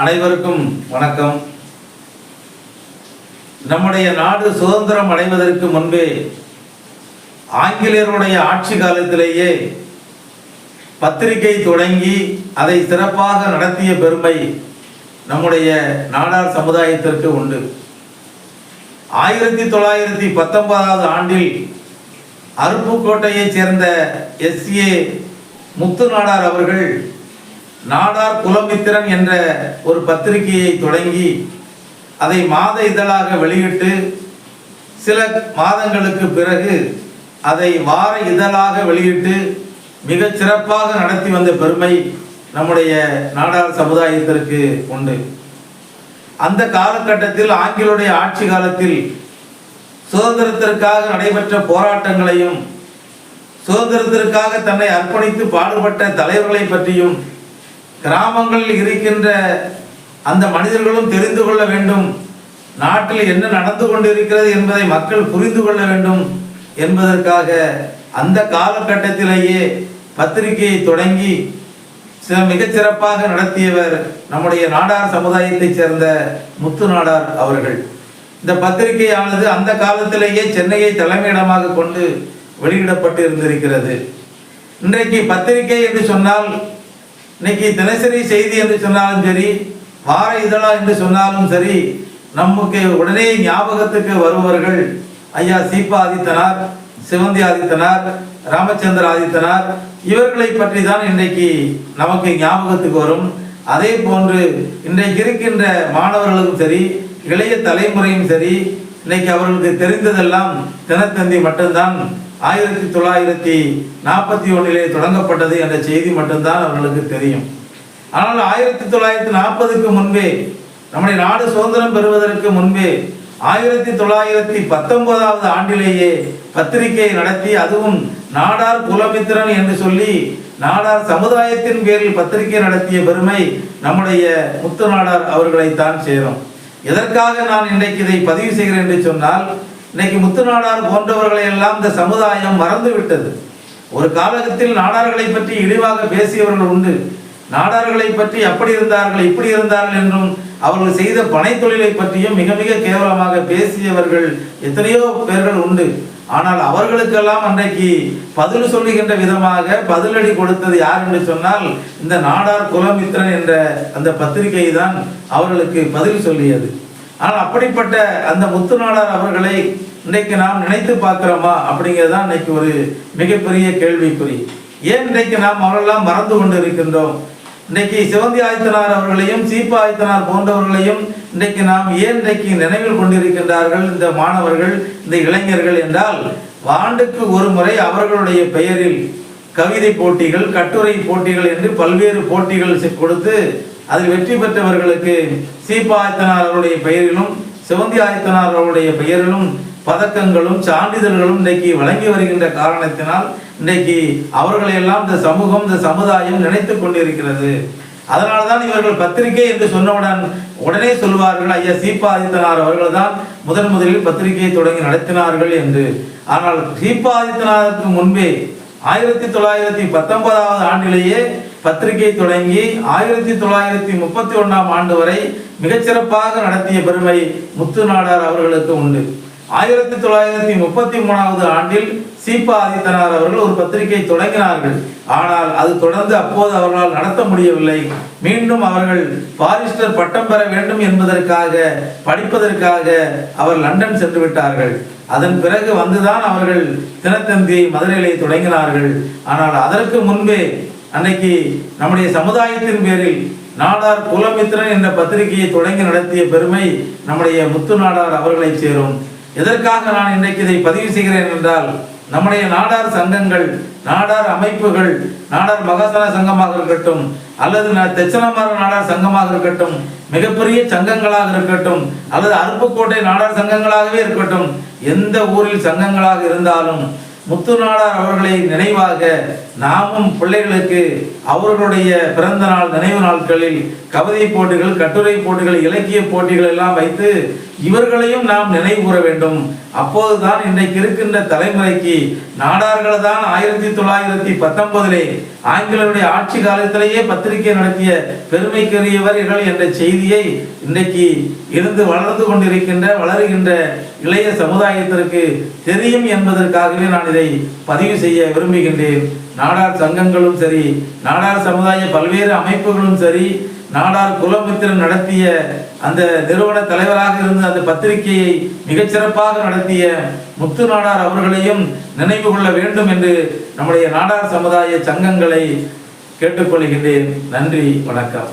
அனைவருக்கும் வணக்கம். நம்முடைய நாடு சுதந்திரம் அடைவதற்கு முன்பே ஆங்கிலேயருடைய ஆட்சி காலத்திலேயே பத்திரிகை தொடங்கி அதை சிறப்பாக நடத்திய பெருமை நம்முடைய நாடார் சமுதாயத்திற்கு உண்டு. 1919 ஆண்டில் அருப்புக்கோட்டையைச் சேர்ந்த எஸ்.ஏ. முத்து நாடார் அவர்கள் நாடார் குலமித்திரன் என்ற ஒரு பத்திரிகையை தொடங்கி அதை மாத இதழாக வெளியிட்டு சில மாதங்களுக்கு பிறகு அதை வார இதழாக வெளியிட்டு மிகச் சிறப்பாக நடத்தி வந்த பெருமை நம்முடைய நாடார் சமுதாயத்திற்கு உண்டு. அந்த காலகட்டத்தில் ஆங்கிலேயருடைய ஆட்சி காலத்தில் சுதந்திரத்திற்காக நடைபெற்ற போராட்டங்களையும் சுதந்திரத்திற்காக தன்னை அர்ப்பணித்து பாடுபட்ட தலைவர்களை பற்றியும் கிராமங்களில் இருக்கின்ற அந்த மனிதர்களும் தெரிந்து கொள்ள வேண்டும், நாட்டில் என்ன நடந்து கொண்டிருக்கிறது என்பதை மக்கள் புரிந்து கொள்ள வேண்டும் என்பதற்காக அந்த காலகட்டத்திலேயே பத்திரிகையை தொடங்கி மிகச்சிறப்பாக நடத்தியவர் நம்முடைய நாடார் சமுதாயத்தைச் சேர்ந்த முத்து நாடார் அவர்கள். இந்த பத்திரிகையானது அந்த காலத்திலேயே சென்னையை தலைமையிடமாக கொண்டு வெளியிடப்பட்டு இருந்திருக்கிறது. இன்றைக்கு பத்திரிகை என்று சொன்னால், இன்னைக்கு தினசரி செய்தி என்று சொன்னாலும் சரி, வார இதழா என்று சொன்னாலும் சரி, நமக்கு உடனே ஞாபகத்துக்கு வருபவர்கள் ஐயா சீபா ஆதித்தனார், சிவந்தி ஆதித்தனார், ராமச்சந்திர ஆதித்தனார், இவர்களை பற்றி தான் இன்றைக்கு நமக்கு ஞாபகத்துக்கு வரும். அதே போன்று இன்றைக்கு இருக்கின்ற மாணவர்களும் சரி, இளைய தலைமுறையும் சரி, இன்னைக்கு அவர்களுக்கு தெரிந்ததெல்லாம் தினத்தந்தி மட்டும்தான். 1941 தொடங்கப்பட்டது என்ற செய்தி மட்டும்தான் அவர்களுக்கு தெரியும். ஆனால் 1940க்கு முன்பே, நம்முடைய நாடு சுதந்திரம் பெறுவதற்கு முன்பே 1919 ஆண்டிலேயே பத்திரிகையை நடத்தி, அதுவும் நாடார் குலமித்திரன் என்று சொல்லி நாடார் சமுதாயத்தின் பேரில் பத்திரிகை நடத்திய பெருமை நம்முடைய முத்து நாடார் அவர்களைத்தான் சேரும். எதற்காக நான் இன்றைக்கு இதை பதிவு செய்கிறேன் என்று சொன்னால், இன்னைக்கு முத்து நாடார் போன்றவர்களை எல்லாம் இந்த சமுதாயம் மறந்து விட்டது. ஒரு காலகட்டத்தில் நாடார்களை பற்றி இழிவாக பேசியவர்கள் உண்டு. நாடார்களை பற்றி அப்படி இருந்தார்கள் இப்படி இருந்தார்கள் என்றும் அவர்கள் செய்த பனை தொழிலை பற்றியும் மிக மிக கேவலமாக பேசியவர்கள் எத்தனையோ பேர்கள் உண்டு. ஆனால் அவர்களுக்கெல்லாம் அன்றைக்கு பதில் சொல்லுகின்ற விதமாக பதிலடி கொடுத்தது யார் என்று சொன்னால், இந்த நாடார் குலமித்திரன் என்ற அந்த பத்திரிகை தான் அவர்களுக்கு பதில் சொல்லியது. ஆனால் அப்படிப்பட்ட அந்த முத்து நாடார் அவர்களை இன்றைக்கு நாம் நினைத்து பார்க்கிறோமா அப்படிங்கிறது தான் இன்னைக்கு ஒரு மிகப்பெரிய கேள்விக்குறி. ஏன் இன்றைக்கு நாம் அவரெல்லாம் மறந்து கொண்டு இருக்கின்றோம்? இன்றைக்கு சிவந்தி ஆதித்தனார் அவர்களையும் சீபா ஆதித்தனார் போன்றவர்களையும் இன்றைக்கு நாம் ஏன் இன்றைக்கு நினைவில் கொண்டிருக்கின்றார்கள் இந்த மாணவர்கள், இந்த இளைஞர்கள் என்றால், ஆண்டுக்கு ஒரு முறை அவர்களுடைய பெயரில் கவிதை போட்டிகள், கட்டுரை போட்டிகள் என்று பல்வேறு போட்டிகள் கொடுத்து அதில் வெற்றி பெற்றவர்களுக்கு சீபா ஆதித்தனார் அவருடைய பெயரிலும் சிவந்தி ஆதித்தனார் அவருடைய பெயரிலும் பதக்கங்களும் சான்றிதழ்களும் இன்றைக்கு வழங்கி வருகின்ற காரணத்தினால் இன்றைக்கு அவர்களை எல்லாம் இந்த சமூகம், இந்த சமுதாயம் நினைத்து கொண்டிருக்கிறது. அதனால்தான் இவர்கள் பத்திரிகை என்று சொன்னவுடன் உடனே சொல்வார்கள், ஐயா சீபா ஆதித்தனார் அவர்கள் தான் முதலில் பத்திரிகையை தொடங்கி நடத்தினார்கள் என்று. ஆனால் சீபா ஆதித்தனாருக்கு முன்பே 1919 ஆண்டிலேயே பத்திரிகை தொடங்கி 1931 ஆண்டு வரை மிகச்சிறப்பாக நடத்திய பெருமை முத்து நாடார் அவர்களுக்கு உண்டு. 1933 ஆண்டில் சீபா ஆதித்தனார் அவர்கள் ஒரு பத்திரிகை தொடங்கினார்கள். ஆனால் அது தொடர்ந்து அப்போது அவர்களால் நடத்த முடியவில்லை. மீண்டும் அவர்கள் பாரிஸ்டர் பட்டம் பெற வேண்டும் என்பதற்காக, படிப்பதற்காக அவர் லண்டன் சென்று விட்டார்கள். அதன் பிறகு வந்துதான் அவர்கள் தினத்தந்தியை மதுரையிலே தொடங்கினார்கள். ஆனால் அதற்கு முன்பே அன்னைக்கு நம்முடைய சமுதாயத்தின் பேரில் நாடார் குலமித்திரன் என்ற பத்திரிகையை தொடங்கி நடத்திய பெருமை நம்முடைய முத்து நாடார் அவர்களை சேரும். எதற்காக நான் இன்றைக்கு இதை பதிவு செய்கிறேன் என்றால், நம்முடைய நாடார் சங்கங்கள், நாடார் அமைப்புகள், நாடார் மகாசன சங்கமாக இருக்கட்டும் அல்லது தெச்சனமார நாடார் சங்கமாக இருக்கட்டும், மிகப்பெரிய சங்கங்களாக இருக்கட்டும் அல்லது அருப்புக்கோட்டை நாடார் சங்கங்களாகவே இருக்கட்டும், எந்த ஊரில் சங்கங்களாக இருந்தாலும் முத்து நாடார் அவர்களை நினைவாக நாமும் பிள்ளைகளுக்கு அவர்களுடைய பிறந்த நாள் நினைவு நாட்களில் கவிதை போட்டிகள், கட்டுரை போட்டிகள், இலக்கிய போட்டிகள் எல்லாம் வைத்து இவர்களையும் நாம் நினைவு கூற வேண்டும். அப்போதுதான் இன்றைக்கு இருக்கின்ற தலைமுறைக்கு நாடார்கள் தான் 1919 ஆங்கிலருடைய ஆட்சி காலத்திலேயே பத்திரிகை நடத்திய பெருமைக்குரியவர்கள் என்ற செய்தியை இன்றைக்கு இருந்து வளர்ந்து கொண்டிருக்கின்ற வளருகின்ற இளைய சமுதாயத்திற்கு தெரியும் என்பதற்காகவே நான் இதை பதிவு செய்ய விரும்புகின்றேன். நாடார் சங்கங்களும் சரி, நாடார் சமுதாய பல்வேறு அமைப்புகளும் சரி, நாடார் குலமித்திரன் நடத்திய அந்த நிறுவன தலைவராக இருந்த அந்த பத்திரிகையை மிகச்சிறப்பாக நடத்திய முத்து நாடார் அவர்களையும் நினைவு கொள்ள வேண்டும் என்று நம்முடைய நாடார் சமுதாய சங்கங்களை கேட்டுக்கொள்கின்றேன். நன்றி, வணக்கம்.